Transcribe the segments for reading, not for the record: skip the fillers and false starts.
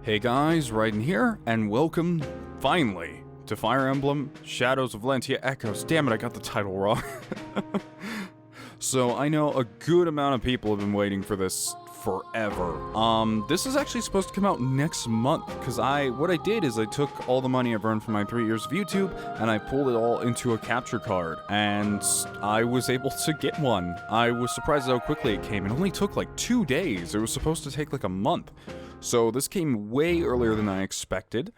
Hey guys, Raiden here, and welcome, finally, to Fire Emblem Shadows of Valentia Echoes. Damn it, I got the title wrong. So, I know a good amount of people have been waiting for this forever. This is actually supposed to come out next month, because what I did is I took all the money I've earned from my 3 years of YouTube, and I pulled it all into a capture card, and I was able to get one. I was surprised how quickly it came. It only took like 2 days. It was supposed to take like a month. So this came way earlier than I expected,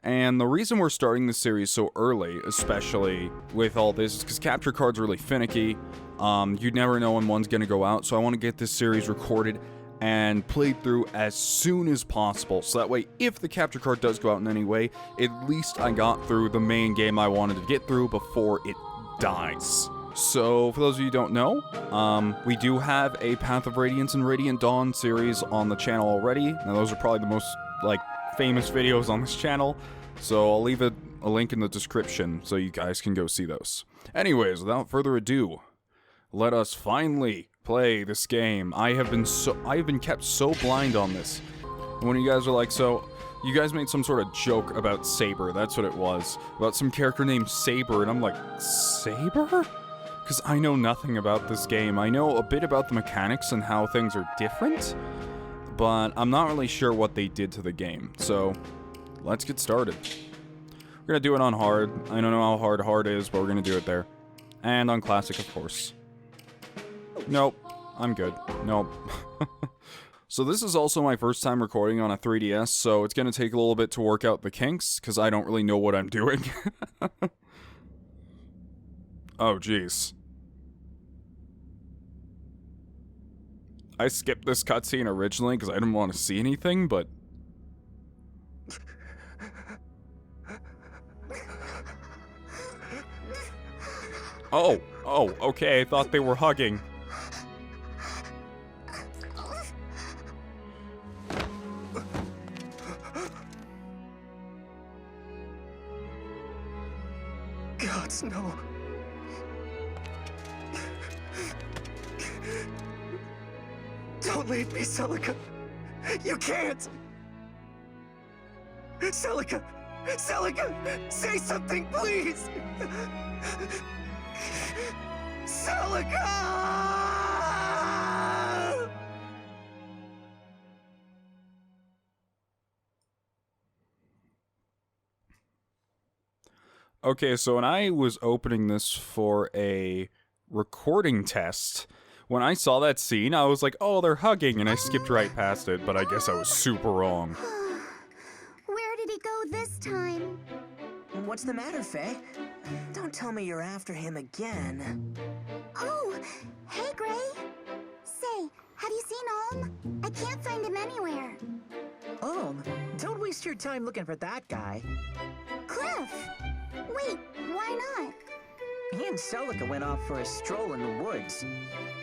and the reason we're starting this series so early, especially with all this, is because capture cards are really finicky. You never know when one's gonna go out, so I want to get this series recorded and played through as soon as possible, so that way, if the capture card does go out in any way, at least I got through the main game I wanted to get through before it dies. So, for those of you who don't know, we do have a Path of Radiance and Radiant Dawn series on the channel already. Now, those are probably the most, famous videos on this channel, so I'll leave a link in the description so you guys can go see those. Anyways, without further ado, let us finally play this game. I have been kept so blind on this. When you guys are like, so, you guys made some sort of joke about Saber, that's what it was. About some character named Saber, and I'm like, Saber? Because I know nothing about this game. I know a bit about the mechanics and how things are different, but I'm not really sure what they did to the game. So, let's get started. We're gonna do it on hard. I don't know how hard is, but we're gonna do it there. And on classic, of course. Nope. I'm good. Nope. So this is also my first time recording on a 3DS, so it's gonna take a little bit to work out the kinks, because I don't really know what I'm doing. Oh, jeez. I skipped this cutscene originally because I didn't want to see anything, but... Oh, okay, I thought they were hugging. Gods, no. Don't leave me, Celica. You can't. Celica! Celica! Say something, please! Celica! Okay, so when I was opening this for a recording test, when I saw that scene, I was like, oh, they're hugging, and I skipped right past it, but I guess I was super wrong. Where did he go this time? What's the matter, Faye? Don't tell me you're after him again. Oh, hey, Gray. Say, have you seen Alm? I can't find him anywhere. Alm? Don't waste your time looking for that guy. Cliff! Wait, why not? He and Celica went off for a stroll in the woods.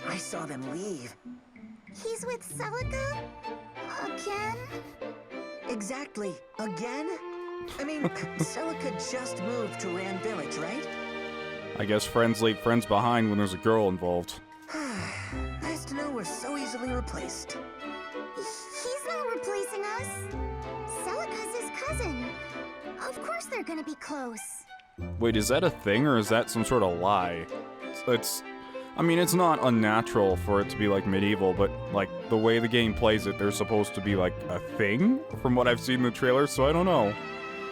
I saw them leave. He's with Celica? Again? Exactly. Again? I mean, Celica just moved to Rand Village, right? I guess friends leave friends behind when there's a girl involved. Nice to know we're so easily replaced. He's not replacing us. Celica's his cousin. Of course they're gonna be close. Wait, is that a thing, or is that some sort of lie? I mean, it's not unnatural for it to be, medieval, but, the way the game plays it, they're supposed to be, a thing? From what I've seen in the trailer, so I don't know.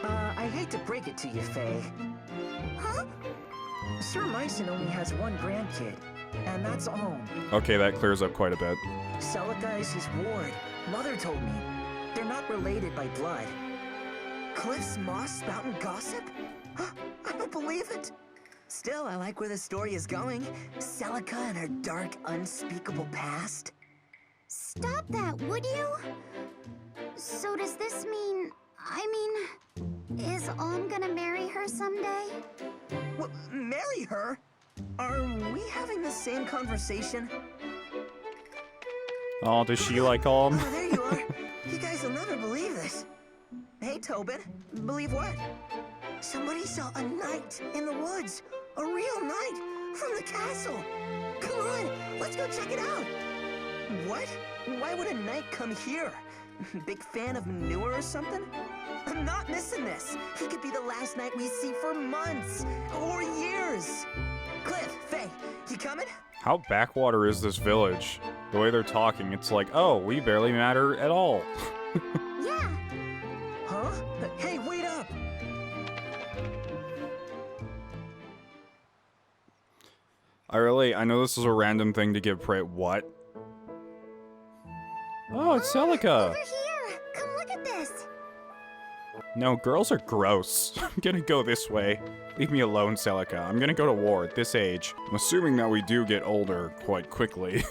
I hate to break it to you, Faye. Huh? Sir Myson only has one grandkid, and that's Alm. Okay, that clears up quite a bit. Celica is his ward. Mother told me. They're not related by blood. Cliff's moss spouting gossip? I don't believe it. Still, I like where the story is going. Celica and her dark, unspeakable past. Stop that, would you? So does this mean... is Alm gonna marry her someday? What, marry her? Are we having the same conversation? Oh, does she like Alm? Oh, there you are. You guys will never believe this. Hey, Tobin. Believe what? Somebody saw a knight in the woods. A real knight from the castle. Come on, let's go check it out. What? Why would a knight come here? big fan of manure or something? I'm not missing this. He could be the last knight we see for months or years. Cliff, Faye, you coming? How backwater is this village? The way they're talking, it's like, oh, we barely matter at all. Yeah. Huh? Hey, wait up! I know this is a random thing to give what? Oh, it's Celica. Over here. Come look at this. No, girls are gross. I'm gonna go this way. Leave me alone, Celica. I'm gonna go to war at this age. I'm assuming that we do get older quite quickly.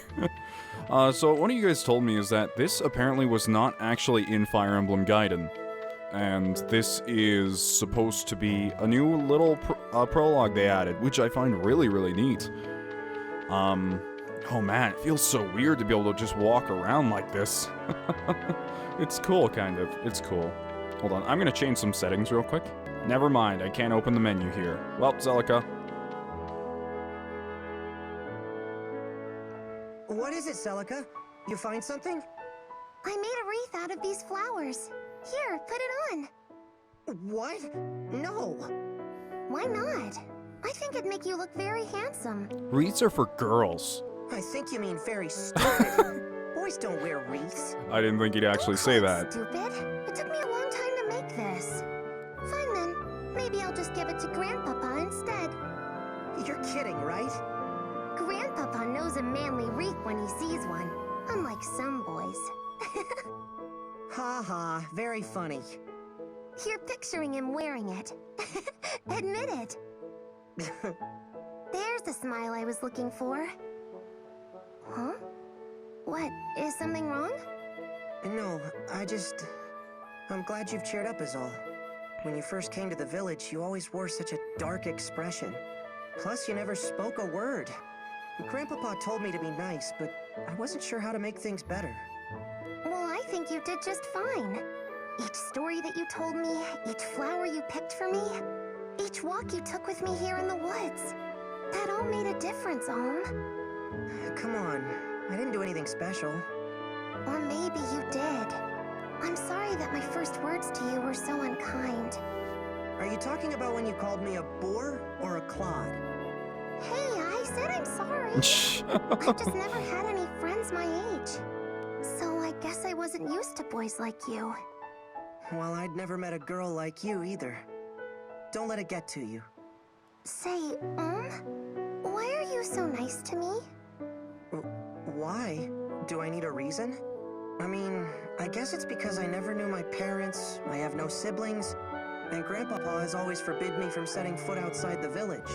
So one of you guys told me is that this apparently was not actually in Fire Emblem Gaiden. And this is supposed to be a new little prologue they added, which I find really, really neat. Oh man, it feels so weird to be able to just walk around like this. It's cool, kind of. It's cool. Hold on, I'm gonna change some settings real quick. Never mind, I can't open the menu here. Well, Celica. What is it, Celica? You find something? I made a wreath out of these flowers. Here, put it on. What? No. Why not? I think it'd make you look very handsome. Wreaths are for girls. I think you mean very stupid. Boys don't wear wreaths. I didn't think he'd actually say Don't call that. it stupid. It took me a long time to make this. Fine then. Maybe I'll just give it to Grandpapa instead. You're kidding, right? Grandpapa knows a manly wreath when he sees one, unlike some boys. Ha ha, very funny. You're picturing him wearing it. Admit it. There's the smile I was looking for. Huh? What? Is something wrong? No, I'm glad you've cheered up is all. When you first came to the village, you always wore such a dark expression. Plus, you never spoke a word. Grandpapa told me to be nice, but I wasn't sure how to make things better. Well, I think you did just fine. Each story that you told me, each flower you picked for me, each walk you took with me here in the woods. That all made a difference, Alm. Come on, I didn't do anything special. Or maybe you did. I'm sorry that my first words to you were so unkind. Are you talking about when you called me a boar or a clod? Hey, I said I'm sorry. I've just never had any friends my age. So I guess I wasn't used to boys like you. Well, I'd never met a girl like you either. Don't let it get to you. Say, why are you so nice to me? Why? Do I need a reason? I mean, I guess it's because I never knew my parents, I have no siblings, and Grandpapa has always forbid me from setting foot outside the village.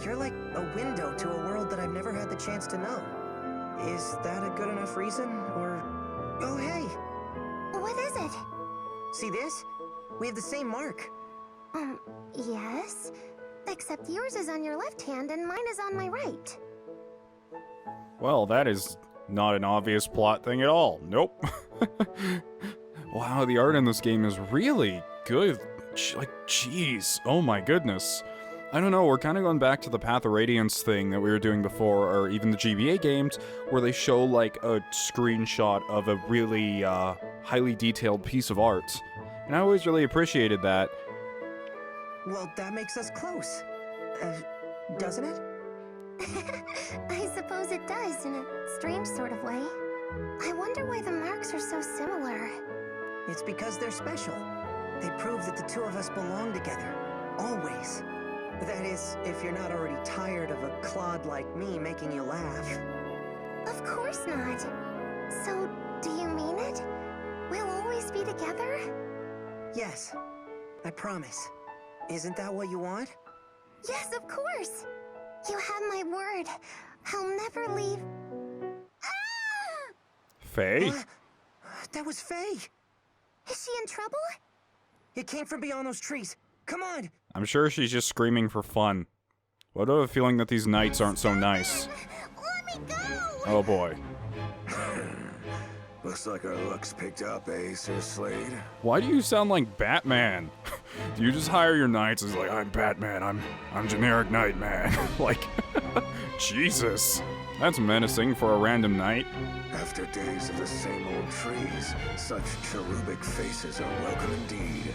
You're like a window to a world that I've never had the chance to know. Is that a good enough reason, or... Oh, hey! What is it? See this? We have the same mark. Yes. Except yours is on your left hand and mine is on my right. Well, that is not an obvious plot thing at all. Nope. Wow, the art in this game is really good. Like, jeez. Oh my goodness. I don't know, we're kind of going back to the Path of Radiance thing that we were doing before, or even the GBA games, where they show, like, a screenshot of a really, highly detailed piece of art. And I always really appreciated that. Well, that makes us close. Doesn't it? I suppose it does, in a strange sort of way. I wonder why the marks are so similar. It's because they're special. They prove that the two of us belong together. Always. That is, if you're not already tired of a clod like me making you laugh. Of course not. So, do you mean it? We'll always be together? Yes, I promise. Isn't that what you want? Yes, of course. You have my word. I'll never leave. Ah! Faye? That was Faye! Is she in trouble? It came from beyond those trees. Come on! I'm sure she's just screaming for fun. What do I have a feeling that these knights aren't so nice? Let me go! Oh boy. Looks like our luck's picked up, eh, Sir Slade? Why do you sound like Batman? Do you just hire your knights as like, I'm Batman, I'm generic knight man. Like, Jesus. That's menacing for a random night. After days of the same old trees, such cherubic faces are welcome indeed.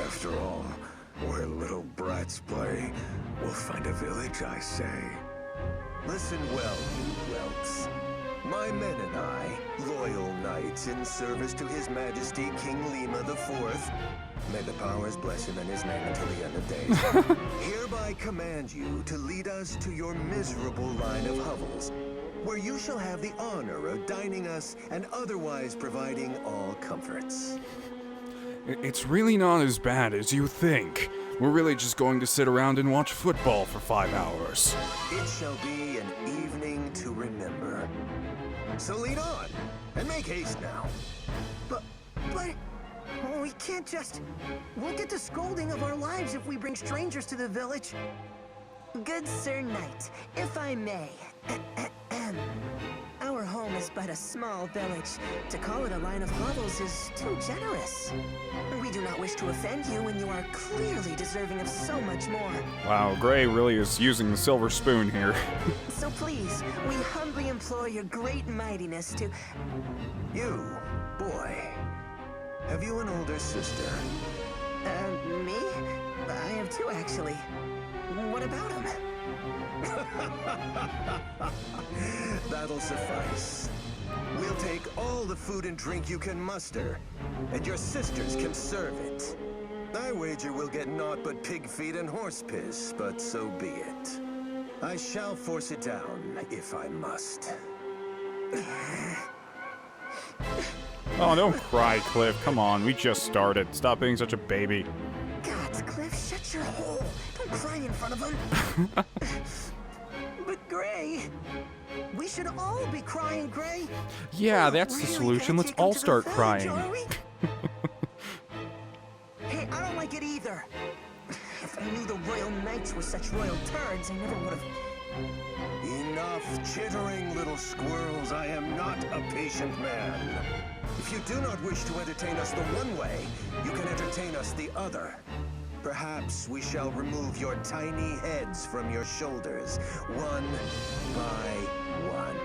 After all, where little brats play, we'll find a village, I say. Listen well, you whelps. My men and I, loyal knights in service to His Majesty King Lima IV, may the powers bless him and his name until the end of days, hereby command you to lead us to your miserable line of hovels, where you shall have the honor of dining us and otherwise providing all comforts. It's really not as bad as you think. We're really just going to sit around and watch football for 5 hours. It shall be an evening to remember. So lead on, and make haste now. But, we can't just... We'll get the scolding of our lives if we bring strangers to the village. Good Sir Knight, if I may. Our home is but a small village. To call it a line of hovels is too generous. We do not wish to offend you, and you are clearly deserving of so much more. Wow, Gray really is using the silver spoon here. So please, we humbly implore your great mightiness to... You, boy, have you an older sister? Me? I have two, actually. What about him? That'll suffice. We'll take all the food and drink you can muster, and your sisters can serve it. I wager we'll get naught but pig feet and horse piss, but so be it. I shall force it down, if I must. Oh, don't cry, Cliff. Come on, we just started. Stop being such a baby. God, Cliff, shut your hole. Don't cry in front of him. But Gray, we should all be crying, Gray. Yeah, that's the solution. Let's all start crying. Hey, I don't like it either. If I knew the royal knights were such royal turds, I never would have... Enough chittering, little squirrels. I am not a patient man. If you do not wish to entertain us the one way, you can entertain us the other. Perhaps we shall remove your tiny heads from your shoulders, one by one.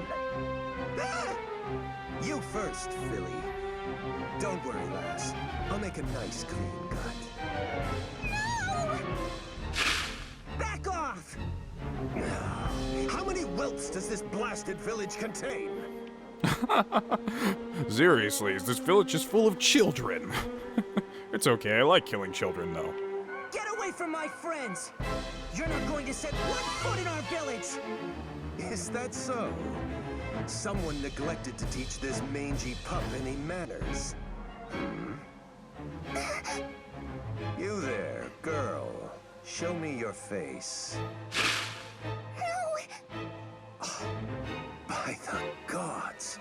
Ah! You first, Philly. Don't worry, lass. I'll make a nice, clean cut. No! Back off! How many whelps does this blasted village contain? Seriously, is this village just full of children? It's okay, I like killing children, though. Get away from my friends! You're not going to set one foot in our village! Is that so? Someone neglected to teach this mangy pup any manners. You there, girl. Show me your face. No! Oh, by the gods,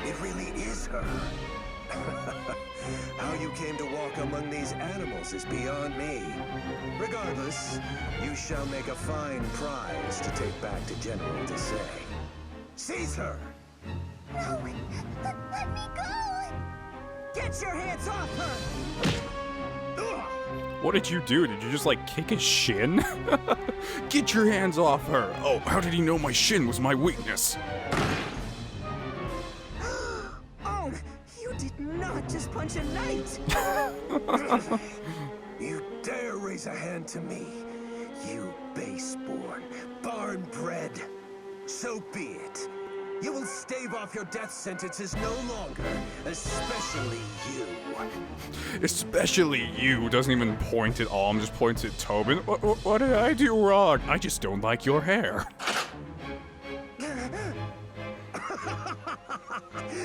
it really is her. How you came to walk among these animals is beyond me. Regardless, you shall make a fine prize to take back to General to say. Seize her! No! Let me go! Get your hands off her! What did you do? Did you just, like, kick his shin? Get your hands off her! Oh, how did he know my shin was my weakness? Oh, you did not just punch a knight! You dare raise a hand to me, you base-born, barn-bred. So be it. You will stave off your death sentences no longer, especially you. Especially you. Doesn't even point at Alm, just points at Tobin. What did I do wrong? I just don't like your hair.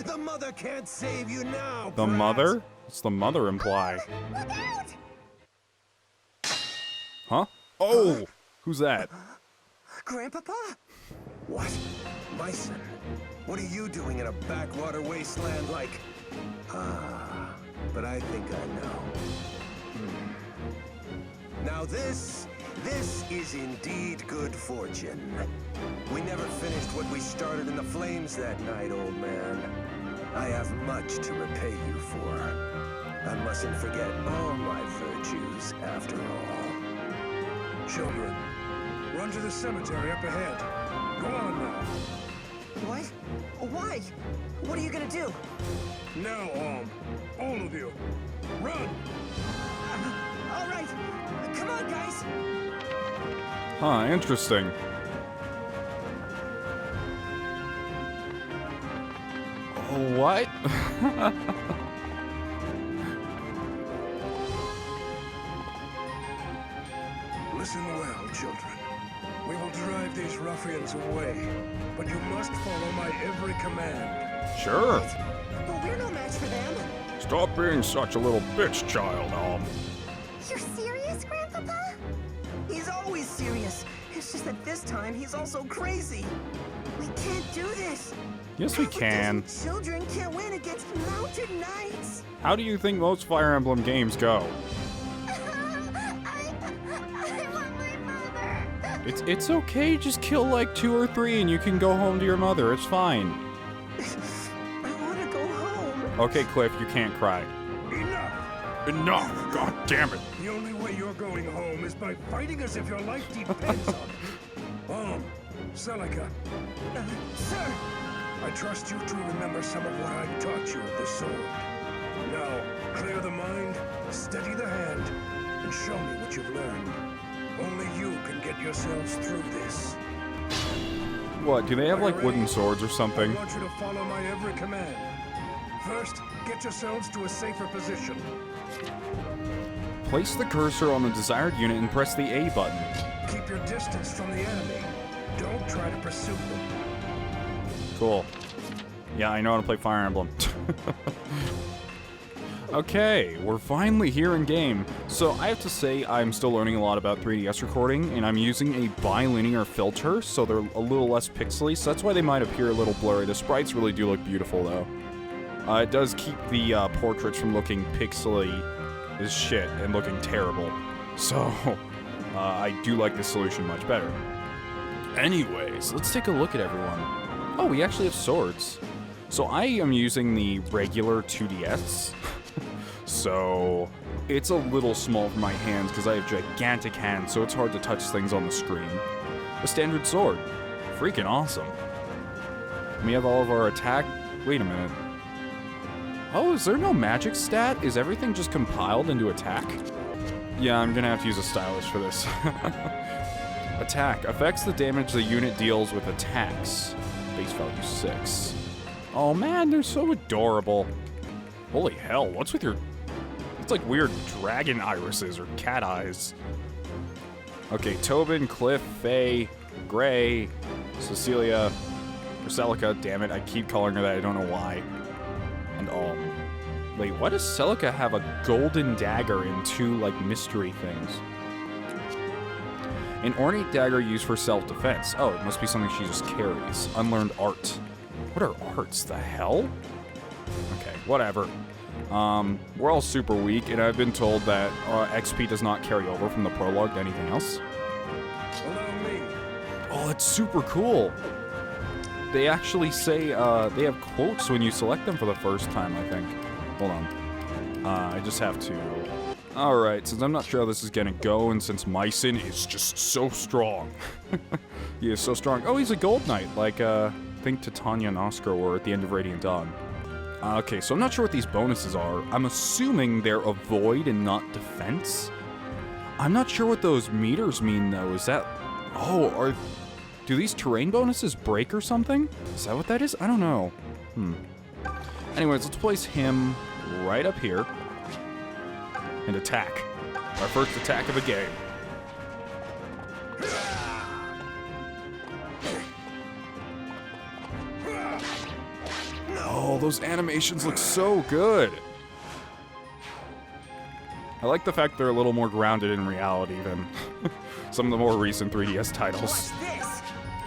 The mother can't save you now, The brat. mother? What's the mother imply? Look out! Huh? Oh! Who's that? Grandpapa? What? My son? What are you doing in a backwater wasteland like... Ah, but I think I know. Now this is indeed good fortune. We never finished what we started in the flames that night, old man. I have much to repay you for. I mustn't forget all my virtues, after all. Children, run to the cemetery up ahead. Go on now. What? Why? What are you gonna do? Now, all of you, run! All right, come on, guys. Huh, interesting. What? Listen well, children. We will drive these ruffians away, but you must follow my every command. Sure. But we're no match for them. Stop being such a little bitch, child, You're serious, Grandpapa? He's always serious. It's just that this time he's also crazy. We can't do this. Yes, we Half a can. dozen children can't win against mountain knights. How do you think most Fire Emblem games go? I want my mother. It's okay, just kill like 2 or 3 and you can go home to your mother, it's fine. I want to go home. Okay, Cliff, you can't cry. Enough! Enough! God damn it! The only way you're going home is by fighting as if your life depends on it. Alm, Celica, Sir, I trust you to remember some of what I taught you with the sword. Now, clear the mind, steady the hand, and show me what you've learned. Only you can get yourselves through this. What, do they have like wooden swords or I something? want you to follow my every command. First, get yourselves to a safer position. Place the cursor on the desired unit and press the A button. Keep your distance from the enemy. Don't try to pursue them. Cool. Yeah, I know how to play Fire Emblem. Okay, we're finally here in game. So I have to say I'm still learning a lot about 3DS recording, and I'm using a bilinear filter, so they're a little less pixely, so that's why they might appear a little blurry. The sprites really do look beautiful, though. It does keep the portraits from looking pixely as shit and looking terrible. So, I do like this solution much better. Anyways, let's take a look at everyone. Oh, we actually have swords. So I am using the regular 2DS. So it's a little small for my hands because I have gigantic hands, so it's hard to touch things on the screen. A standard sword. Freaking awesome. We have all of our attack. Wait a minute. Oh, is there no magic stat? Is everything just compiled into attack? Yeah, I'm gonna have to use a stylus for this. Attack. Affects the damage the unit deals with attacks. Base value 6. Oh man, they're so adorable. Holy hell, what's with your... It's like weird dragon irises or cat eyes. Okay, Tobin, Cliff, Faye, Gray, Cecilia, or Celica, damn it, I keep calling her that, I don't know why. And Alm. Wait, why does Celica have a golden dagger in 2, like, mystery things? An ornate dagger used for self-defense. Oh, it must be something she just carries. Unlearned art. What are arts? The hell? Okay, whatever. We're all super weak, and I've been told that XP does not carry over from the prologue to anything else. Allow me. Oh, that's super cool. They actually say, they have quotes when you select them for the first time, I think. Hold on. I just have to... Alright, since I'm not sure how this is gonna go, and since Mycin is just so strong. He is so strong. Oh, he's a gold knight, like, I think Titania and Oscar were at the end of Radiant Dawn. Okay, so I'm not sure what these bonuses are. I'm assuming they're avoid and not defense. I'm not sure what those meters mean, though. Is that... Oh, do these terrain bonuses break or something? Is that what that is? I don't know. Anyways, let's place him right up here. And attack. Our first attack of the game. Oh, those animations look so good. I like the fact they're a little more grounded in reality than some of the more recent 3DS titles. what's this?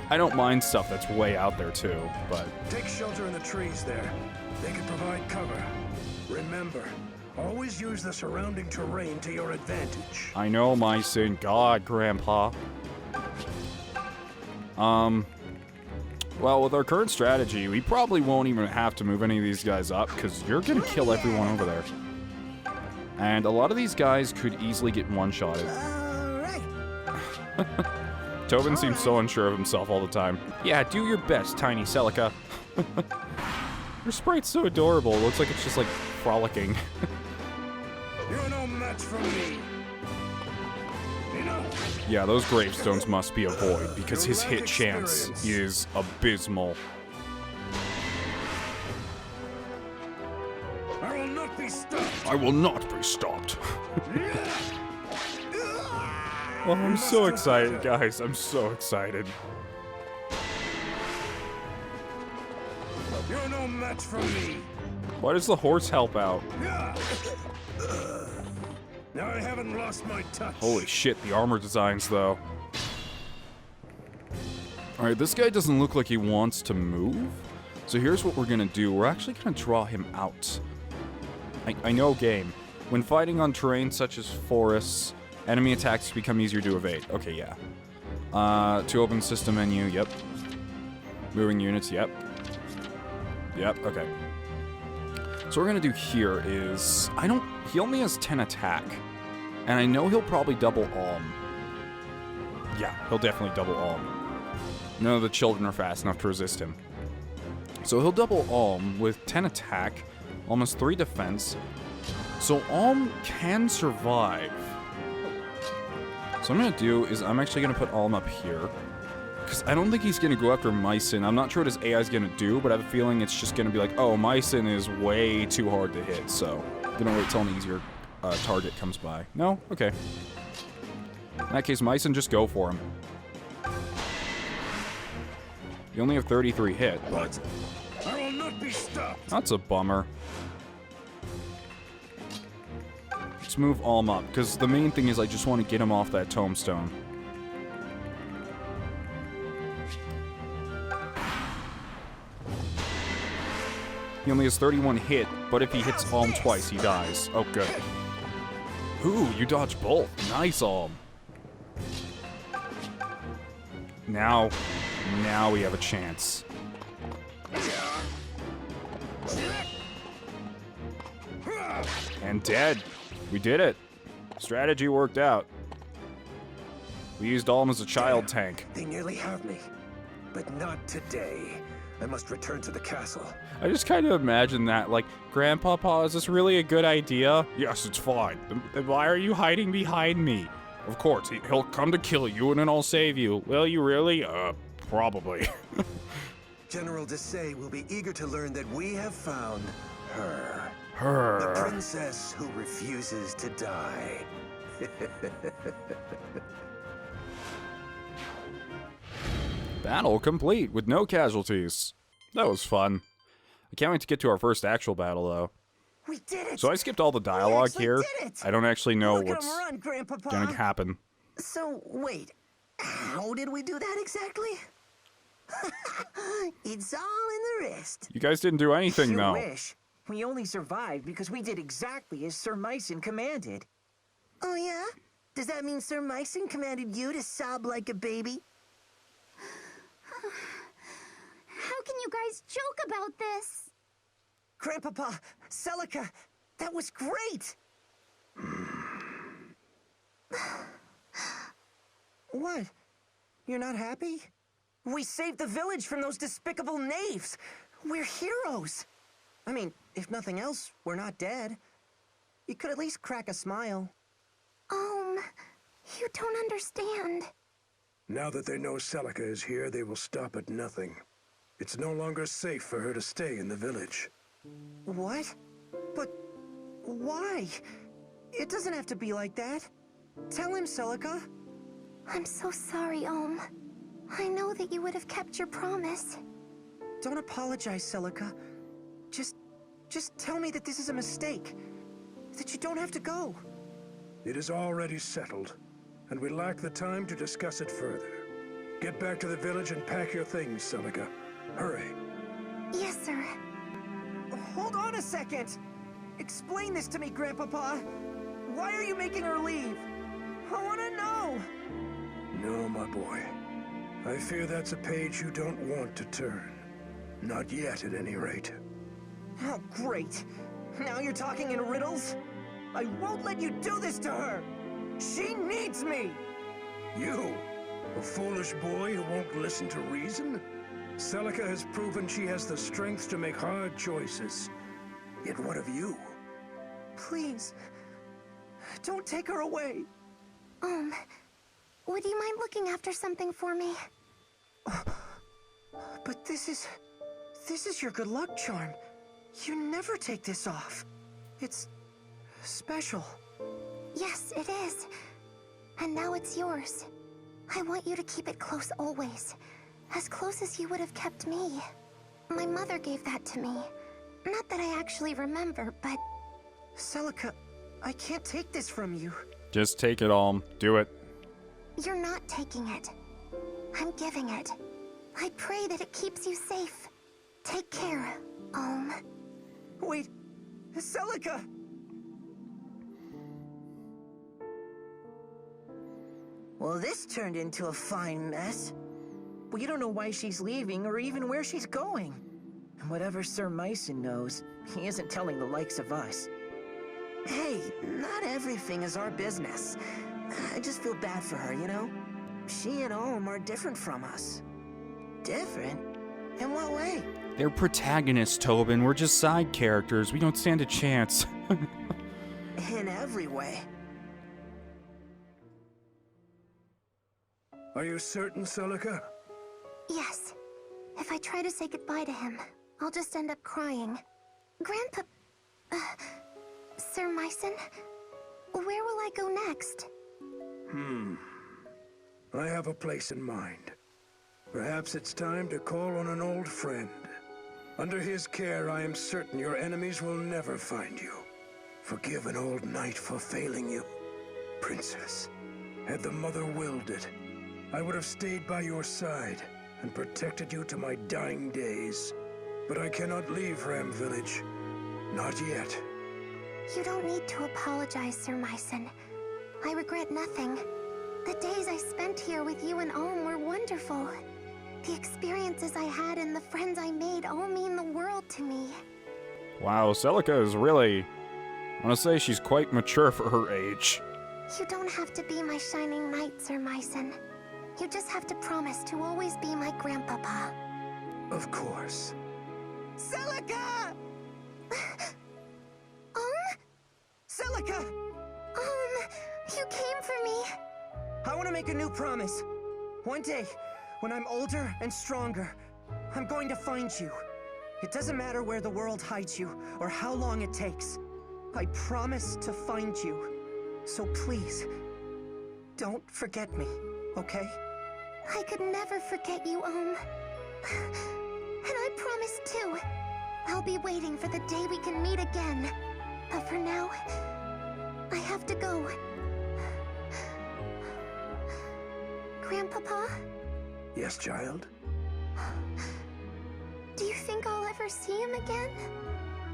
I don't mind stuff that's way out there too, but... Take shelter in the trees there. They can provide cover. Remember, always use the surrounding terrain to your advantage. I know, Mycin. God, Grandpa. Well, with our current strategy, we probably won't even have to move any of these guys up, because you're gonna kill everyone over there. And a lot of these guys could easily get one-shotted. All right. Tobin seems so unsure of himself all the time. Yeah, do your best, tiny Celica. Your sprite's so adorable. It looks like it's just like frolicking. You're no match for me. Yeah, those gravestones must be a void because his hit chance is abysmal. I will not be stopped. I will not be stopped. Oh, I'm so excited, guys. I'm so excited. You're no match for me. Why does the horse help out? Now I haven't lost my touch. Holy shit, the armor designs, though. Alright, this guy doesn't look like he wants to move. So here's what we're gonna do. We're actually gonna draw him out. I know game. When fighting on terrain such as forests, enemy attacks become easier to evade. Okay, yeah. To open system menu, yep. Moving units, yep. Yep, okay. So what we're gonna do here is, he only has 10 attack. And I know he'll probably double Alm. Yeah, he'll definitely double Alm. None of the children are fast enough to resist him. So he'll double Alm with 10 attack, almost 3 defense. So Alm can survive. So what I'm gonna do is I'm actually gonna put Alm up here. Because I don't think he's gonna go after Mycin. I'm not sure what his AI is gonna do, but I have a feeling it's just gonna be like, oh, Mycin is way too hard to hit, so I'm gonna wait till an easier target comes by. No? Okay. In that case, Mycin, just go for him. You only have 33 hit, but I will not be stopped. that's a bummer. Let's move Alm up, because the main thing is I just want to get him off that tombstone. He only has 31 hit, but if he hits Alm twice, he dies. Oh, good. Ooh, you dodged both. Nice, Alm. Now we have a chance. And dead. We did it. Strategy worked out. We used Alm as a child tank. They nearly have me, but not today. I must return to the castle. I just kind of imagine that, like, Grandpapa, is this really a good idea? Yes, it's fine. Then why are you hiding behind me? Of course, he'll come to kill you and then I'll save you. Will you really? Probably. General Desai will be eager to learn that we have found her. Her. The princess who refuses to die. Battle complete with no casualties. That was fun. I can't wait to get to our first actual battle, though. We did it! So I skipped all the dialogue here. Did it. I don't actually know Look at what's him run, Grandpapa. gonna happen. So, wait. How did we do that exactly? It's all in the wrist. You guys didn't do anything, You though. wish. We only survived because we did exactly as Sir Mycin commanded. Oh, yeah? Does that mean Sir Mycin commanded you to sob like a baby? How can you guys joke about this? Grandpapa, Celica, that was great! What? You're not happy? We saved the village from those despicable knaves! We're heroes! I mean, if nothing else, we're not dead. You could at least crack a smile. You don't understand. Now that they know Celica is here, they will stop at nothing. It's no longer safe for her to stay in the village. What? But why? It doesn't have to be like that. Tell him, Celica. I'm so sorry, Alm. I know that you would have kept your promise. Don't apologize, Celica. Just tell me that this is a mistake. That you don't have to go. It is already settled, and we lack the time to discuss it further. Get back to the village and pack your things, Celica. Hurry. Yes, sir. Hold on a second! Explain this to me, Grandpapa. Why are you making her leave? I want to know! No, my boy. I fear that's a page you don't want to turn. Not yet, at any rate. Oh, great. Now you're talking in riddles? I won't let you do this to her! She needs me! You? A foolish boy who won't listen to reason? Celica has proven she has the strength to make hard choices. Yet what of you? Please, don't take her away. Would you mind looking after something for me? But this is your good luck charm. You never take this off. It's special. Yes, it is. And now it's yours. I want you to keep it close always. As close as you would have kept me. My mother gave that to me. Not that I actually remember, but... Celica, I can't take this from you. Just take it, Alm. Do it. You're not taking it. I'm giving it. I pray that it keeps you safe. Take care, Alm. Wait, Celica! Well, this turned into a fine mess. We don't know why she's leaving or even where she's going. And whatever Sir Myson knows, he isn't telling the likes of us. Hey, not everything is our business. I just feel bad for her, you know? She and Alm are different from us. Different? In what way? They're protagonists, Tobin. We're just side characters. We don't stand a chance. In every way. Are you certain, Celica? Yes. If I try to say goodbye to him, I'll just end up crying. Grandpa... Sir Myson? Where will I go next? I have a place in mind. Perhaps it's time to call on an old friend. Under his care, I am certain your enemies will never find you. Forgive an old knight for failing you. Princess, had the mother willed it, I would have stayed by your side and protected you to my dying days. But I cannot leave Ram Village. Not yet. You don't need to apologize, Sir Myson. I regret nothing. The days I spent here with you and Alm were wonderful. The experiences I had and the friends I made all mean the world to me. Wow, Celica is really... I want to say she's quite mature for her age. You don't have to be my shining knight, Sir Myson. You just have to promise to always be my grandpapa. Of course. Celica! Celica! You came for me. I want to make a new promise. One day, when I'm older and stronger, I'm going to find you. It doesn't matter where the world hides you or how long it takes. I promise to find you. So please, don't forget me, okay? I could never forget you, And I promise too. I'll be waiting for the day we can meet again. But for now, I have to go. Grandpapa? Yes, child? Do you think I'll ever see him again?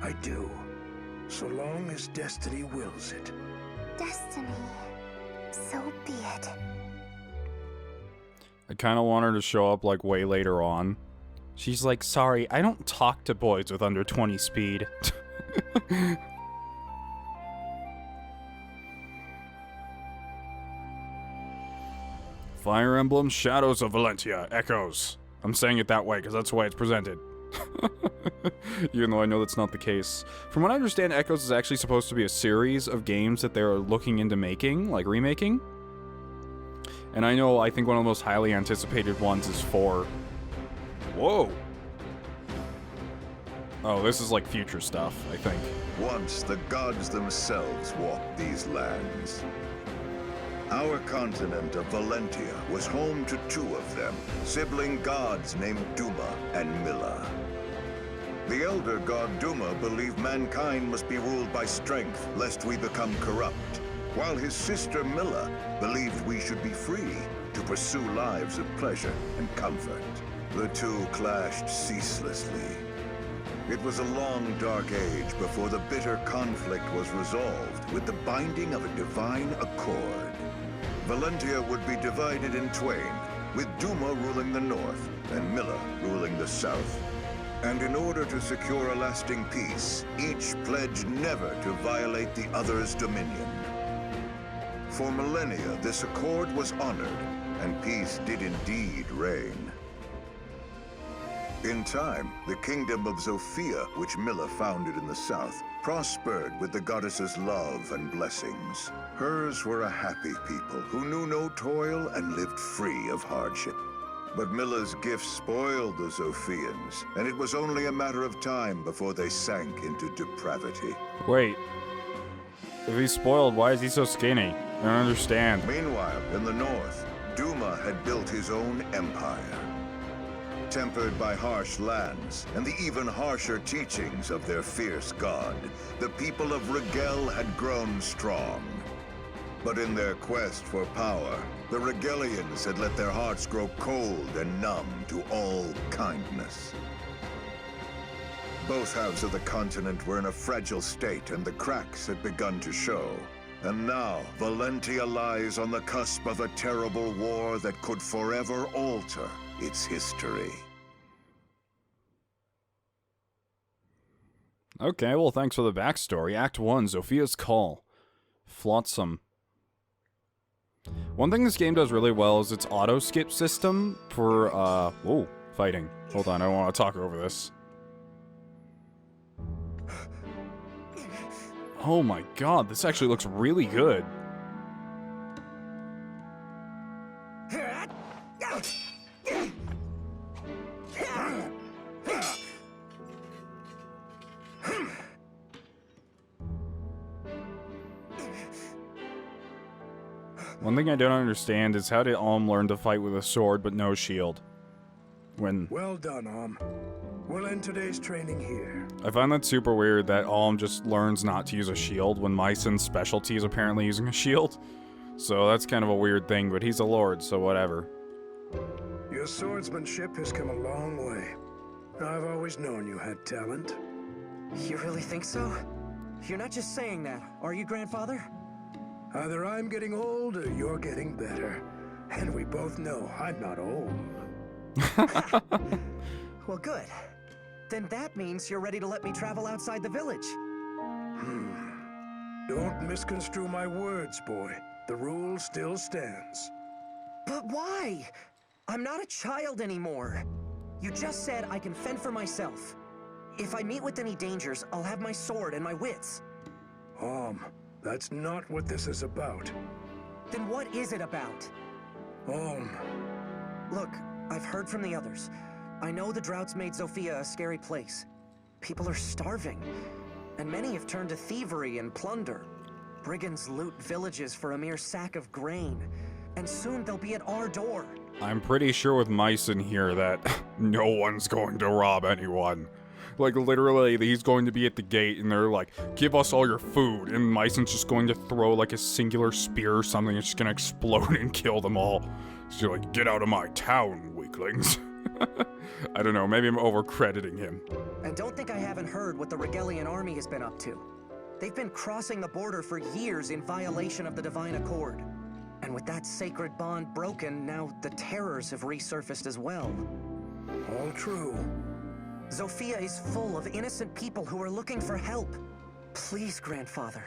I do. So long as destiny wills it. Destiny. So be it. I kind of want her to show up like way later on. She's like, sorry, I don't talk to boys with under 20 speed. Fire Emblem Shadows of Valentia Echoes. I'm saying it that way because that's the way it's presented. Even though I know that's not the case. From what I understand, Echoes is actually supposed to be a series of games that they're looking into making, like remaking. And I think one of the most highly anticipated ones is 4. Whoa! Oh, this is like future stuff, I think. Once the gods themselves walked these lands. Our continent of Valentia was home to 2 of them, sibling gods named Duma and Milla. The elder god Duma believed mankind must be ruled by strength, lest we become corrupt, while his sister Milla believed we should be free to pursue lives of pleasure and comfort. The 2 clashed ceaselessly. It was a long, dark age before the bitter conflict was resolved with the binding of a divine accord. Valentia would be divided in twain, with Duma ruling the north and Milla ruling the south. And in order to secure a lasting peace, each pledged never to violate the other's dominion. For millennia, this accord was honored, and peace did indeed reign. In time, the kingdom of Zofia, which Milla founded in the south, prospered with the goddess's love and blessings. Hers were a happy people who knew no toil and lived free of hardship. But Milla's gifts spoiled the Zofians, and it was only a matter of time before they sank into depravity. Wait. If he's spoiled, why is he so skinny? I don't understand. Meanwhile, in the north, Duma had built his own empire. Tempered by harsh lands and the even harsher teachings of their fierce god, the people of Rigel had grown strong. But in their quest for power, the Rigelians had let their hearts grow cold and numb to all kindness. Both halves of the continent were in a fragile state, and the cracks had begun to show. And now, Valentia lies on the cusp of a terrible war that could forever alter its history. Okay, well, thanks for the backstory. Act 1, Zofia's Call. Flotsam. One thing this game does really well is its auto-skip system for, whoa, fighting. Hold on, I don't want to talk over this. Oh my god, this actually looks really good. One thing I don't understand is how did Alm learn to fight with a sword but no shield? Well done, Alm. We'll end today's training here. I find that super weird that Alm just learns not to use a shield when Myson's specialty is apparently using a shield. So that's kind of a weird thing, but he's a lord, so whatever. Your swordsmanship has come a long way. I've always known you had talent. You really think so? You're not just saying that, are you, Grandfather? Either I'm getting old or you're getting better. And we both know I'm not old. Well, good. Then that means you're ready to let me travel outside the village. Don't misconstrue my words, boy. The rule still stands. But why? I'm not a child anymore. You just said I can fend for myself. If I meet with any dangers, I'll have my sword and my wits. That's not what this is about. Then what is it about? Look, I've heard from the others. I know the drought's made Zofia a scary place. People are starving, and many have turned to thievery and plunder. Brigands loot villages for a mere sack of grain, and soon they'll be at our door. I'm pretty sure with Myson here that no one's going to rob anyone. Like, literally, he's going to be at the gate, and they're like, give us all your food, and Myson's just going to throw, like, a singular spear or something, it's just gonna explode and kill them all. So you're like, get out of my town, weaklings. I don't know, maybe I'm over-crediting him. And don't think I haven't heard what the Rigelian army has been up to. They've been crossing the border for years in violation of the Divine Accord. And with that sacred bond broken, now the terrors have resurfaced as well. All true. Zofia is full of innocent people who are looking for help. Please, Grandfather.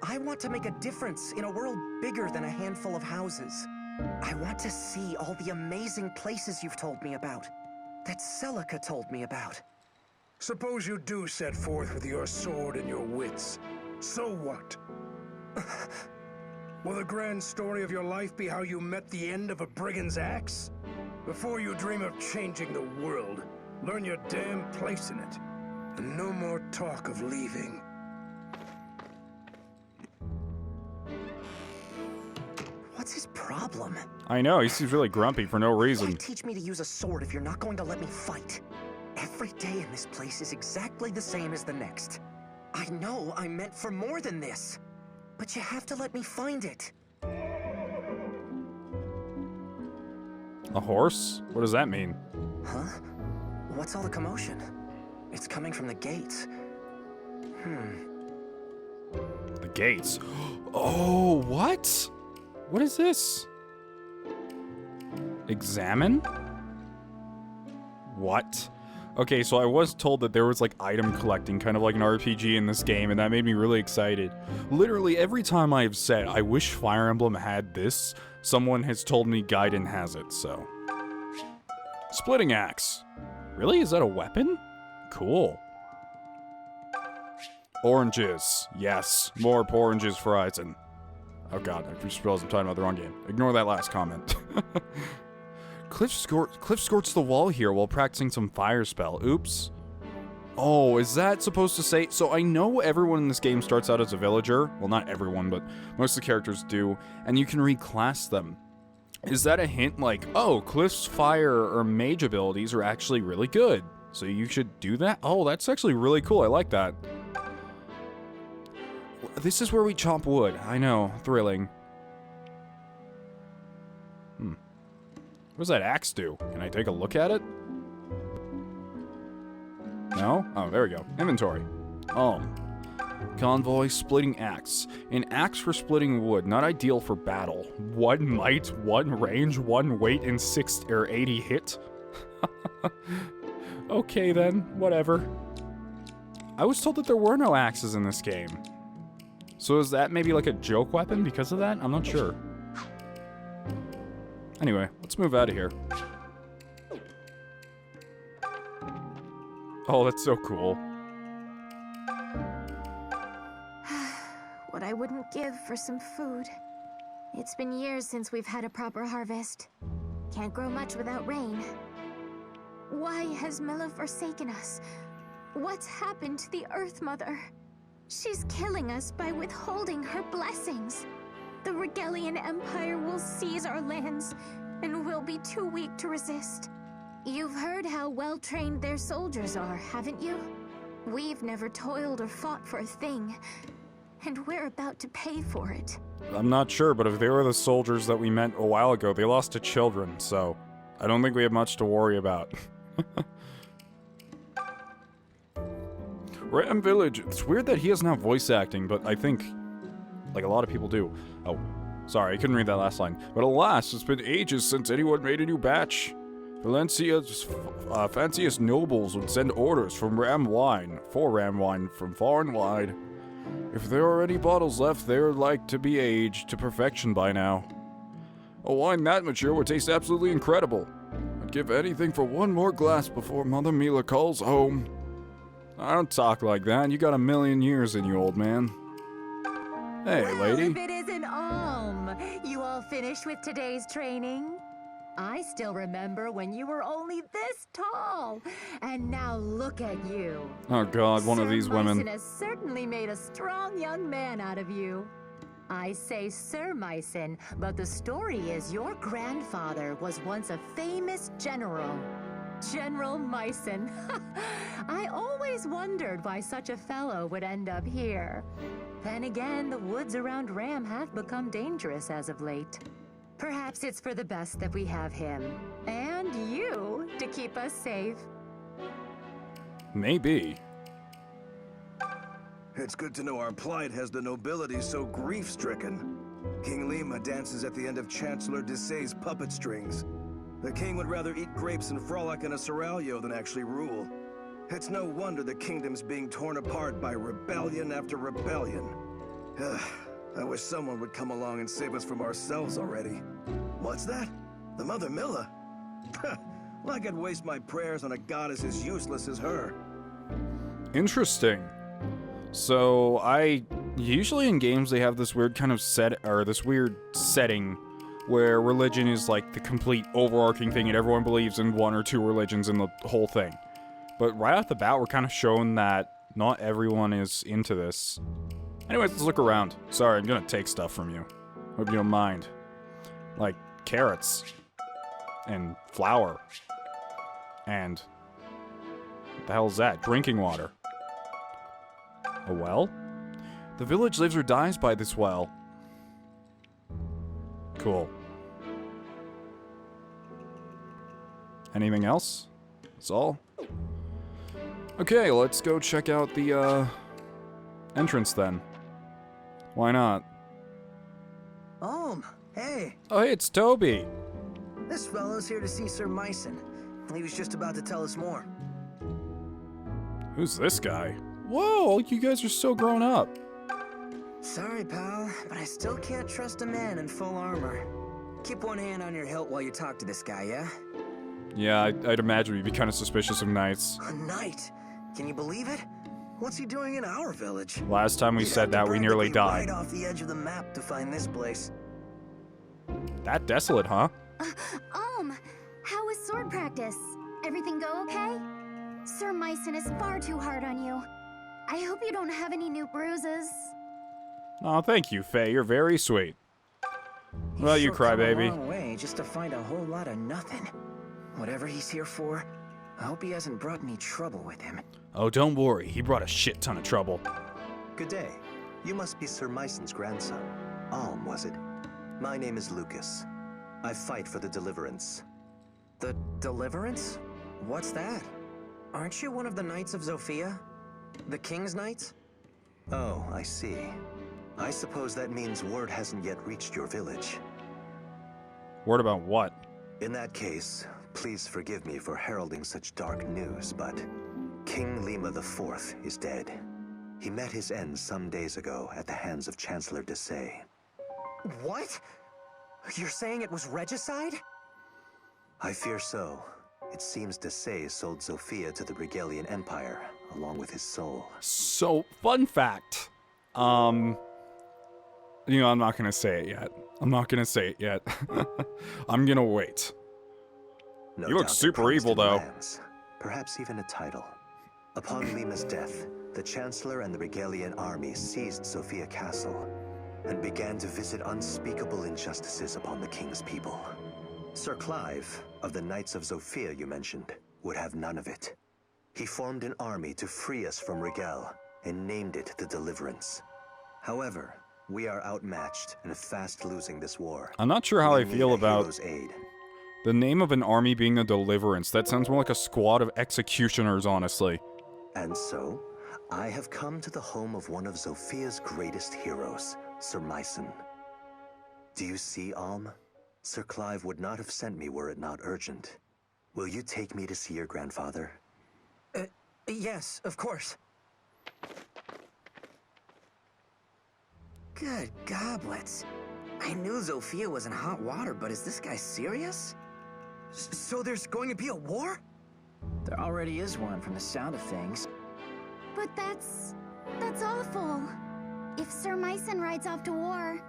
I want to make a difference in a world bigger than a handful of houses. I want to see all the amazing places you've told me about, that Celica told me about. Suppose you do set forth with your sword and your wits. So what? Will the grand story of your life be how you met the end of a brigand's axe? Before you dream of changing the world, learn your damn place in it. And no more talk of leaving. What's his problem? I know, he seems really grumpy for no reason. Why teach me to use a sword if you're not going to let me fight? Every day in this place is exactly the same as the next. I know I'm meant for more than this, but you have to let me find it. A horse? What does that mean? Huh? What's all the commotion? It's coming from the gates. The gates. Oh, what? What is this? Examine? What? Okay, so I was told that there was like item collecting, kind of like an RPG in this game, and that made me really excited. Literally every time I have said, I wish Fire Emblem had this someone has told me Gaiden has it, so. Splitting axe. Really? Is that a weapon? Cool. Oranges. Yes. More oranges for Aizen. Oh god, I just realized I'm talking about the wrong game. Ignore that last comment. Cliff squirts the wall here while practicing some fire spell. Oops. Oh, is that supposed to say... So I know everyone in this game starts out as a villager. Well, not everyone, but most of the characters do. And you can reclass them. Is that a hint like, oh, Cliff's fire or mage abilities are actually really good, so you should do that? Oh, that's actually really cool. I like that. This is where we chop wood. I know. Thrilling. What does that axe do? Can I take a look at it? No? Oh, there we go. Inventory. Oh. Convoy, splitting axe. An axe for splitting wood, not ideal for battle. 1 might, 1 range, 1 weight, and 80 hit. Okay then, whatever. I was told that there were no axes in this game. So is that maybe like a joke weapon because of that? I'm not sure. Anyway, let's move out of here. Oh, that's so cool. What I wouldn't give for some food. It's been years since we've had a proper harvest. Can't grow much without rain. Why has Milla forsaken us? What's happened to the Earth Mother? She's killing us by withholding her blessings. The Rigelian Empire will seize our lands, and we'll be too weak to resist. You've heard how well-trained their soldiers are, haven't you? We've never toiled or fought for a thing, and we're about to pay for it. I'm not sure, but if they were the soldiers that we met a while ago, they lost to children, so I don't think we have much to worry about. Ram Village. It's weird that he doesn't have voice acting, but I think, like, a lot of people do. Oh, sorry, I couldn't read that last line. But alas, it's been ages since anyone made a new batch. Valencia's fanciest nobles would send orders for ram wine from far and wide. If there are any bottles left, they're like to be aged to perfection by now. A wine that mature would taste absolutely incredible. I'd give anything for one more glass before Mother Milla calls home. I don't talk like that. You got a million years in you, old man. Hey, lady. If it isn't Alm, you all finished with today's training? I still remember when you were only this tall, and now look at you. Oh God, one of these women. Sir Mycen has certainly made a strong young man out of you. I say Sir Mycen, but the story is your grandfather was once a famous general. General Mycen. I always wondered why such a fellow would end up here. Then again, the woods around Ram have become dangerous as of late. Perhaps it's for the best that we have him, and you, to keep us safe. Maybe. It's good to know our plight has the nobility so grief-stricken. King Lima dances at the end of Chancellor Desay's puppet strings. The king would rather eat grapes and frolic in a seraglio than actually rule. It's no wonder the kingdom's being torn apart by rebellion after rebellion. I wish someone would come along and save us from ourselves already. What's that? The Mother Milla? Like I'd waste my prayers on a goddess as useless as her. Interesting. So usually in games they have this weird kind of this weird setting where religion is like the complete overarching thing and everyone believes in one or two religions in the whole thing. But right off the bat, we're kind of shown that not everyone is into this. Anyways, let's look around. Sorry, I'm gonna take stuff from you. Hope you don't mind. Like carrots. And flour. And what the hell is that? Drinking water. A well? The village lives or dies by this well. Cool. Anything else? That's all? Okay, let's go check out the, entrance then. Why not? Hey. Oh, hey, it's Toby. This fellow's here to see Sir Mycen. He was just about to tell us more. Who's this guy? Whoa, you guys are so grown up. Sorry, pal, but I still can't trust a man in full armor. Keep one hand on your hilt while you talk to this guy, yeah? Yeah, I'd imagine we'd be kind of suspicious of knights. A knight? Can you believe it? What's he doing in our village? Last time we You'd said have that, to we nearly practically died. right off the edge of the map to find this place. That desolate, huh? How was sword practice? Everything go okay? Sir Myson is far too hard on you. I hope you don't have any new bruises. Oh, thank you, Faye. You're very sweet. Well, you He's sure come crybaby. a long way just to find a whole lot of nothing. Whatever he's here for, I hope he hasn't brought any trouble with him. Oh, don't worry. He brought a shit ton of trouble. Good day. You must be Sir Myson's grandson. Alm, was it? My name is Lucas. I fight for the Deliverance. The Deliverance? What's that? Aren't you one of the Knights of Zofia? The King's Knights? Oh, I see. I suppose that means word hasn't yet reached your village. Word about what? In that case, please forgive me for heralding such dark news, but King Lima IV is dead. He met his end some days ago at the hands of Chancellor Desai. What? You're saying it was regicide? I fear so. It seems Desai sold Zofia to the Rigelian Empire, along with his soul. So, fun fact. I'm not gonna say it yet. I'm gonna wait. No You look doubt they super promised evil, him though. lands, perhaps even a title. Upon Lima's death, the Chancellor and the Rigelian army seized Zofia Castle and began to visit unspeakable injustices upon the king's people. Sir Clive, of the Knights of Zofia you mentioned, would have none of it. He formed an army to free us from Rigel and named it the Deliverance. However, we are outmatched and fast losing this war. I'm not sure how I We need feel a about hero's aid. the name of an army being the Deliverance. That sounds more like a squad of executioners, honestly. And so, I have come to the home of one of Zofia's greatest heroes, Sir Myson. Do you see, Alm? Sir Clive would not have sent me were it not urgent. Will you take me to see your grandfather? Yes, of course. Good goblets. I knew Zofia was in hot water, but is this guy serious? So there's going to be a war? There already is one from the sound of things. But that's awful. If Sir Myson rides off to war,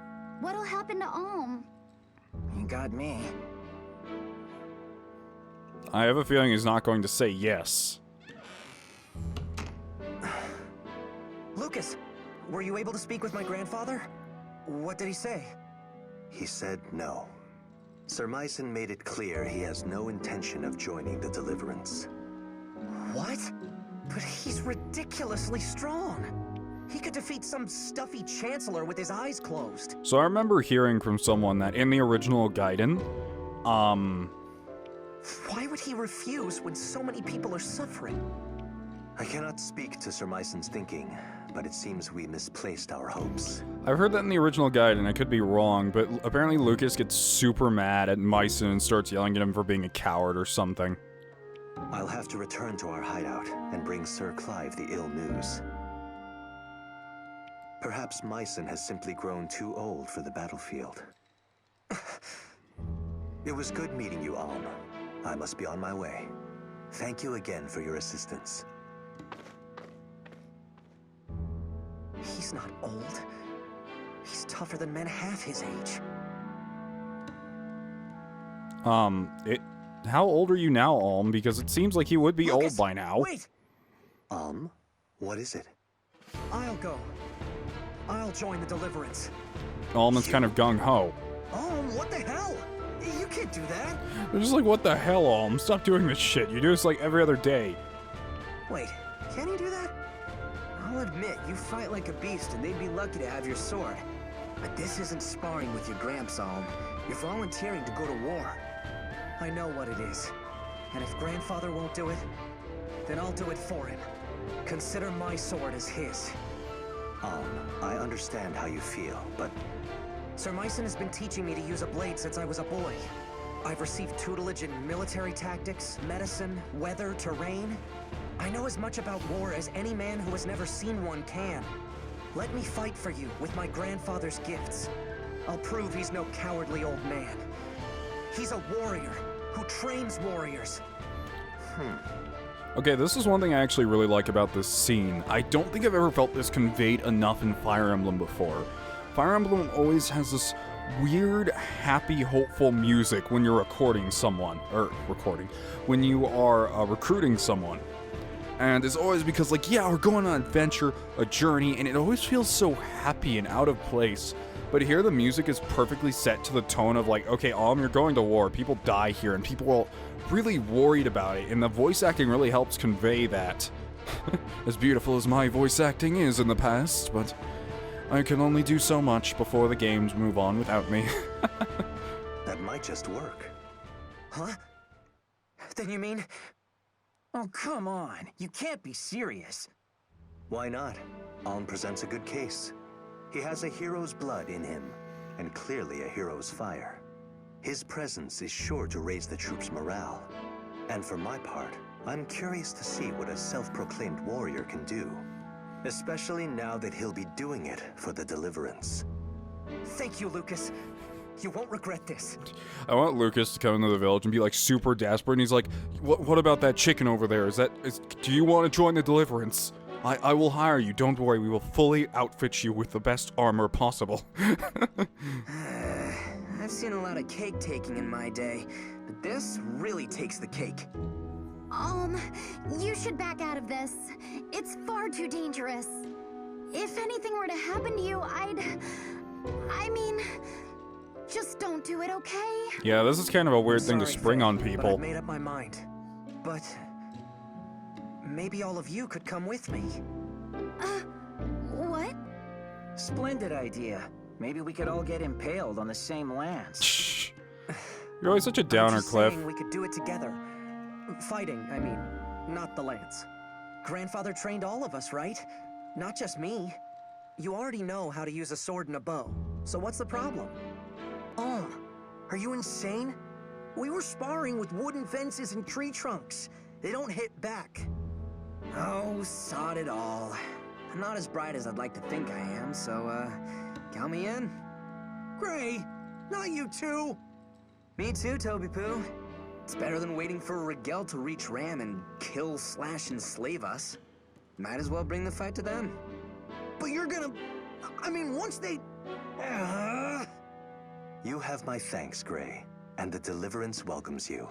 what'll happen to Alm? You got me. I have a feeling he's not going to say yes. Lucas, were you able to speak with my grandfather? What did he say? He said no. Sir Myson made it clear he has no intention of joining the Deliverance. What? But he's ridiculously strong. He could defeat some stuffy chancellor with his eyes closed. So I remember hearing from someone that in the original Gaiden, Why would he refuse when so many people are suffering? I cannot speak to Sir Myson's thinking, but it seems we misplaced our hopes. I've heard that in the original Gaiden, I could be wrong, but apparently Lucas gets super mad at Myson and starts yelling at him for being a coward or something. I'll have to return to our hideout and bring Sir Clive the ill news. Perhaps Myson has simply grown too old for the battlefield. It was good meeting you, Alm. I must be on my way. Thank you again for your assistance. He's not old. He's tougher than men half his age. How old are you now, Alm? Because it seems like he would be Lucas, old by now. Wait! Alm, what is it? I'll go. I'll join the Deliverance. Alm is kind of gung-ho. Oh, what the hell? You can't do that. They're just like, what the hell, Alm? Stop doing this shit. You do this like every other day. Wait, can you do that? I'll admit, you fight like a beast and they'd be lucky to have your sword. But this isn't sparring with your Gramps, Alm. You're volunteering to go to war. I know what it is. And if Grandfather won't do it, then I'll do it for him. Consider my sword as his. I understand how you feel, but Sir Myson has been teaching me to use a blade since I was a boy. I've received tutelage in military tactics, medicine, weather, terrain. I know as much about war as any man who has never seen one can. Let me fight for you with my grandfather's gifts. I'll prove he's no cowardly old man. He's a warrior who trains warriors. Okay, this is one thing I actually really like about this scene. I don't think I've ever felt this conveyed enough in Fire Emblem before. Fire Emblem always has this weird, happy, hopeful music when you're recording someone, when you are recruiting someone. And it's always because, like, yeah, we're going on an adventure, a journey, and it always feels so happy and out of place. But here the music is perfectly set to the tone of, like, okay, you're going to war, people die here, and people are really worried about it, and the voice acting really helps convey that. As beautiful as my voice acting is in the past, but I can only do so much before the games move on without me. That might just work. Huh? Then you mean... Oh, come on. You can't be serious. Why not? Alm presents a good case. He has a hero's blood in him, and clearly a hero's fire. His presence is sure to raise the troops' morale. And for my part, I'm curious to see what a self-proclaimed warrior can do. Especially now that he'll be doing it for the Deliverance. Thank you, Lucas. You won't regret this. I want Lucas to come into the village and be, like, super desperate, and he's like, what about that chicken over there? Do you want to join the Deliverance? I will hire you, don't worry, we will fully outfit you with the best armor possible. I've seen a lot of cake taking in my day, but this really takes the cake. You should back out of this. It's far too dangerous. If anything were to happen to you, I mean, just don't do it, okay? Yeah, this is kind of a weird thing to spring on But people. I've made up my mind. But maybe all of you could come with me. What? Splendid idea. Maybe we could all get impaled on the same lands. Shh. You're always such a downer, Cliff. We could do it together. Fighting, I mean, not the lance. Grandfather trained all of us, right? Not just me. You already know how to use a sword and a bow. So what's the problem? Are you insane? We were sparring with wooden fences and tree trunks. They don't hit back. Oh, sod it all. I'm not as bright as I'd like to think I am, so, count me in. Gray, not you too. Me too, Toby Poo. It's better than waiting for Rigel to reach Ram and kill, slash, and slave us. Might as well bring the fight to them. But you're gonna... I mean, once they... You have my thanks, Gray, and the Deliverance welcomes you.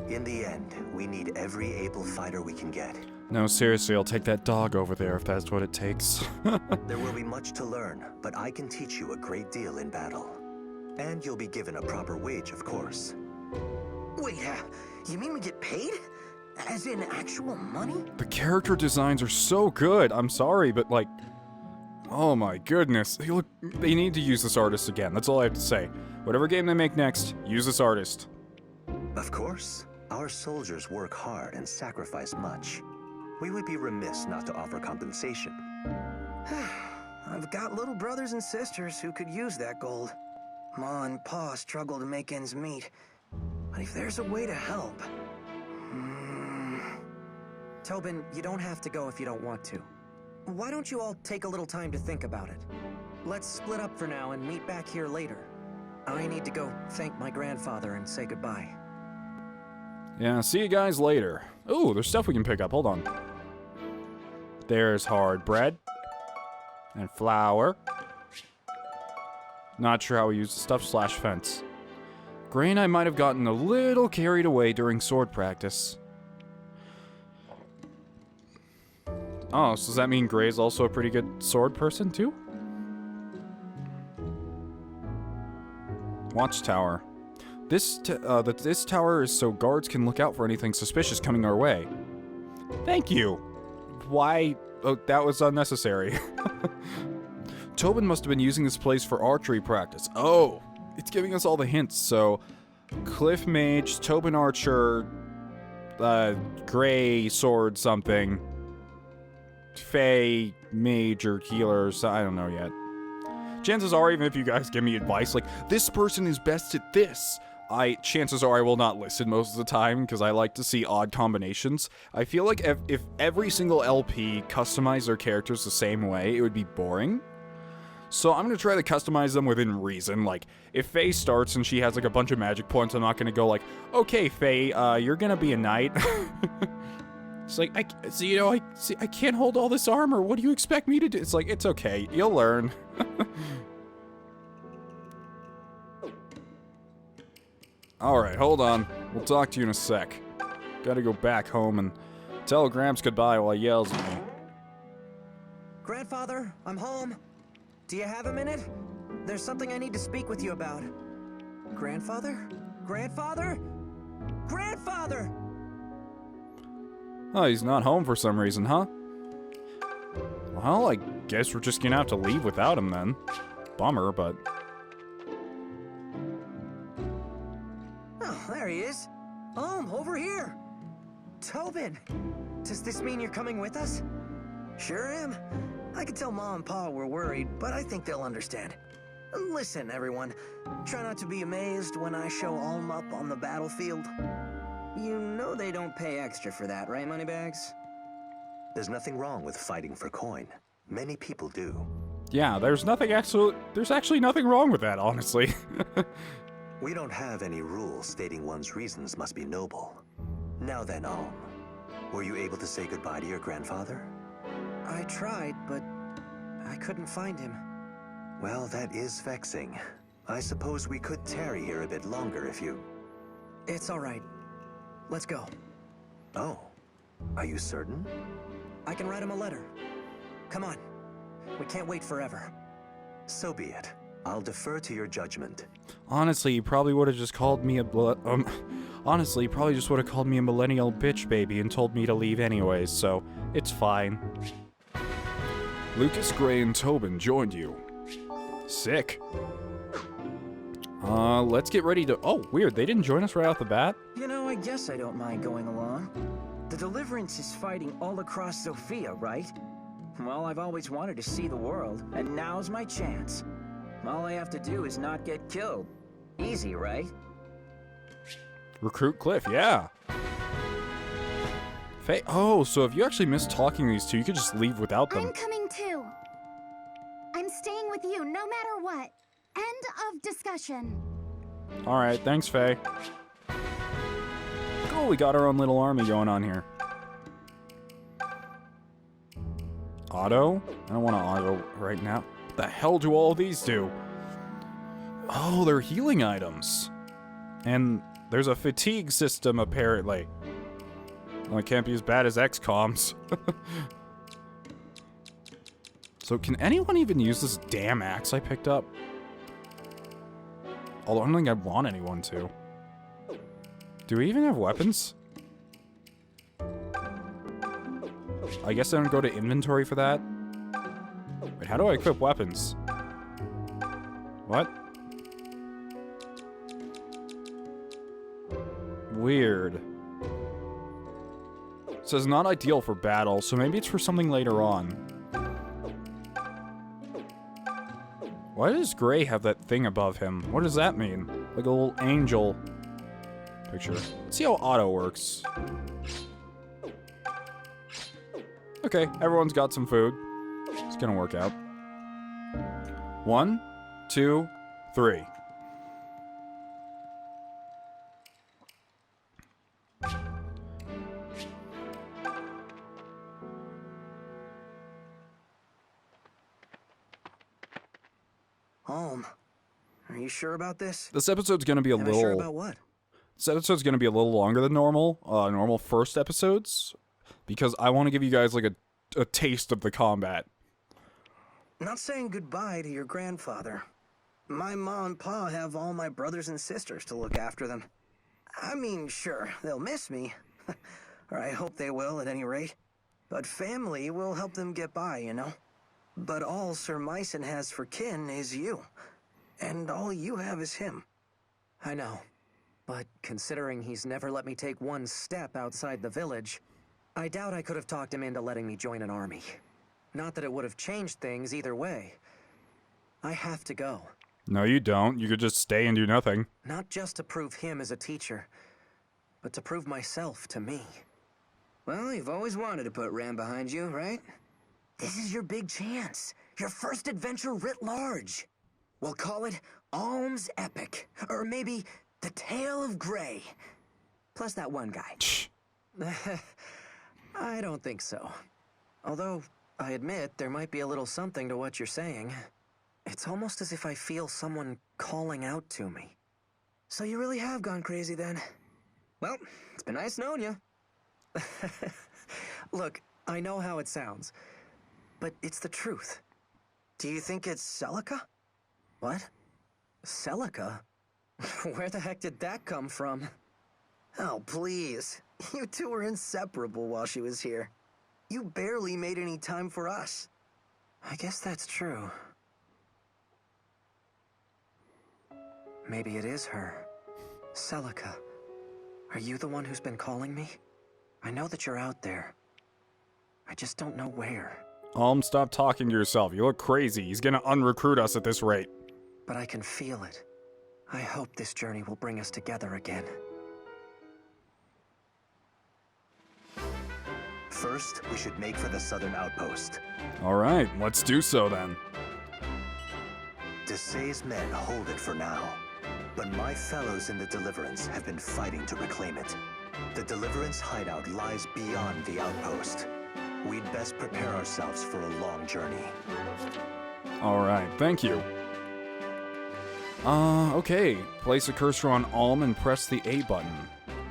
In the end, we need every able fighter we can get. No, seriously, I'll take that dog over there if that's what it takes. There will be much to learn, but I can teach you a great deal in battle. And you'll be given a proper wage, of course. Wait, you mean we get paid? As in actual money? The character designs are so good. I'm sorry, but, like, oh my goodness. They need to use this artist again. That's all I have to say. Whatever game they make next, use this artist. Of course. Our soldiers work hard and sacrifice much. We would be remiss not to offer compensation. I've got little brothers and sisters who could use that gold. Ma and Pa struggle to make ends meet. But if there's a way to help... Tobin, you don't have to go if you don't want to. Why don't you all take a little time to think about it? Let's split up for now and meet back here later. I need to go thank my grandfather and say goodbye. Yeah, see you guys later. Ooh, there's stuff we can pick up. Hold on. There's hard bread. And flour. Not sure how we use the stuff / fence. Gray and I might have gotten a little carried away during sword practice. Oh, so does that mean Gray's also a pretty good sword person, too? Watchtower. This tower is so guards can look out for anything suspicious coming our way. Thank you! Why? Oh, that was unnecessary. Tobin must have been using this place for archery practice. Oh! It's giving us all the hints, so... Cliff Mage, Tobin Archer... Gray Sword something... Faye, Mage, or Healer, so I don't know yet. Chances are, even if you guys give me advice, like, this person is best at this, chances are I will not listen most of the time, because I like to see odd combinations. I feel like if every single LP customized their characters the same way, it would be boring. So I'm gonna try to customize them within reason. Like, if Faye starts and she has like a bunch of magic points, I'm not gonna go like, okay, Faye, you're gonna be a knight. It's like, I can't hold all this armor. What do you expect me to do? It's like, it's okay. You'll learn. Alright, hold on. We'll talk to you in a sec. Gotta go back home and tell Gramps goodbye while he yells at me. Grandfather, I'm home. Do you have a minute? There's something I need to speak with you about. Grandfather? Grandfather? Grandfather! Oh, he's not home for some reason, huh? Well, I guess we're just gonna have to leave without him then. Bummer, but... Oh, there he is. Over here. Tobin, does this mean you're coming with us? Sure am. I can tell Mom and Pa we're worried, but I think they'll understand. Listen, everyone. Try not to be amazed when I show Alm up on the battlefield. You know they don't pay extra for that, right, Moneybags? There's nothing wrong with fighting for coin. Many people do. Yeah, there's actually nothing wrong with that, honestly. We don't have any rules stating one's reasons must be noble. Now then, Alm, were you able to say goodbye to your grandfather? I tried, but I couldn't find him. Well, that is vexing. I suppose we could tarry here a bit longer if you... It's all right. Let's go. Oh, are you certain? I can write him a letter. Come on. We can't wait forever. So be it. I'll defer to your judgment. Honestly, he probably would have just called me honestly, he probably just would have called me a millennial bitch baby and told me to leave anyways, so it's fine. Lucas, Gray, and Tobin joined you. Sick. Let's get ready to... Oh, weird, they didn't join us right off the bat? You know, I guess I don't mind going along. The Deliverance is fighting all across Zofia, right? Well, I've always wanted to see the world, and now's my chance. All I have to do is not get killed. Easy, right? Recruit Cliff, yeah. Faye, oh, so if you actually miss talking to these two, you could just leave without them. I'm coming too. I'm staying with you no matter what. End of discussion. Alright, thanks, Faye. Cool, we got our own little army going on here. Auto? I don't want to auto right now. What the hell do all these do? Oh, they're healing items. And there's a fatigue system, apparently. Well, it can't be as bad as XCOM's. So can anyone even use this damn axe I picked up? Although I don't think I want anyone to. Do we even have weapons? I guess I don't go to inventory for that. Wait, how do I equip weapons? What? Weird. It says not ideal for battle, so maybe it's for something later on. Why does Gray have that thing above him? What does that mean? Like a little angel picture. Let's see how auto works. Okay, everyone's got some food. It's gonna work out. 1, 2, 3. Alm, are you sure about this? This episode's gonna be a little... Sure about what? This episode's gonna be a little longer than normal. Normal first episodes. Because I want to give you guys like a taste of the combat. Not saying goodbye to your grandfather. My mom and pa have all my brothers and sisters to look after them. I mean, sure, they'll miss me. Or I hope they will, at any rate. But family will help them get by, you know? But all Sir Myson has for kin is you. And all you have is him. I know. But considering he's never let me take one step outside the village, I doubt I could have talked him into letting me join an army. Not that it would have changed things either way. I have to go. No, you don't. You could just stay and do nothing. Not just to prove him as a teacher, but to prove myself to me. Well, you've always wanted to put Ram behind you, right? This is your big chance. Your first adventure writ large. We'll call it Alm's Epic. Or maybe The Tale of Gray. Plus that one guy. I don't think so. Although, I admit there might be a little something to what you're saying. It's almost as if I feel someone calling out to me. So you really have gone crazy then? Well, it's been nice knowing you. Look, I know how it sounds, but it's the truth. Do you think it's Celica? What? Celica? Where the heck did that come from? Oh, please. You two were inseparable while she was here. You barely made any time for us. I guess that's true. Maybe it is her. Celica, are you the one who's been calling me? I know that you're out there. I just don't know where. Stop talking to yourself. You look crazy. He's gonna unrecruit us at this rate. But I can feel it. I hope this journey will bring us together again. First, we should make for the southern outpost. Alright, let's do so then. Desai's men hold it for now, but my fellows in the Deliverance have been fighting to reclaim it. The Deliverance hideout lies beyond the outpost. We'd best prepare ourselves for a long journey. Alright, thank you. Okay. Place a cursor on Alm and press the A button.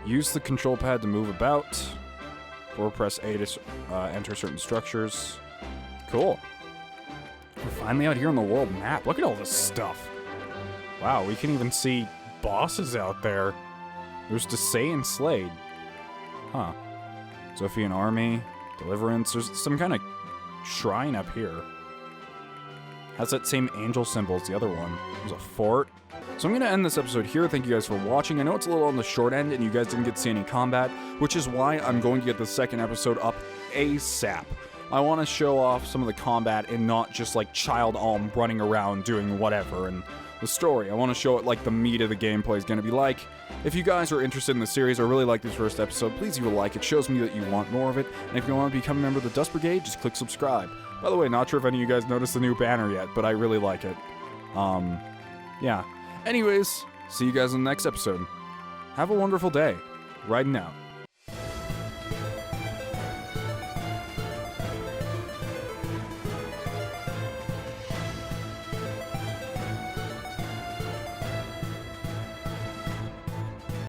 Use the control pad to move about. Or press A to enter certain structures. Cool. We're finally out here on the world map. Look at all this stuff. Wow, we can even see bosses out there. There's Desai and Slade. Huh. Zofia and Army. Deliverance. There's some kind of shrine up here. Has that same angel symbol as the other one. There's a fort. So I'm going to end this episode here. Thank you guys for watching. I know it's a little on the short end and you guys didn't get to see any combat, which is why I'm going to get the second episode up ASAP. I want to show off some of the combat and not just like Child Alm running around doing whatever and the story. I want to show it like the meat of the gameplay is going to be like. If you guys are interested in the series or really like this first episode, please leave a like. It shows me that you want more of it. And if you want to become a member of the Dust Brigade, just click subscribe. By the way, not sure if any of you guys noticed the new banner yet, but I really like it. Yeah. Anyways, see you guys in the next episode. Have a wonderful day. Riding out.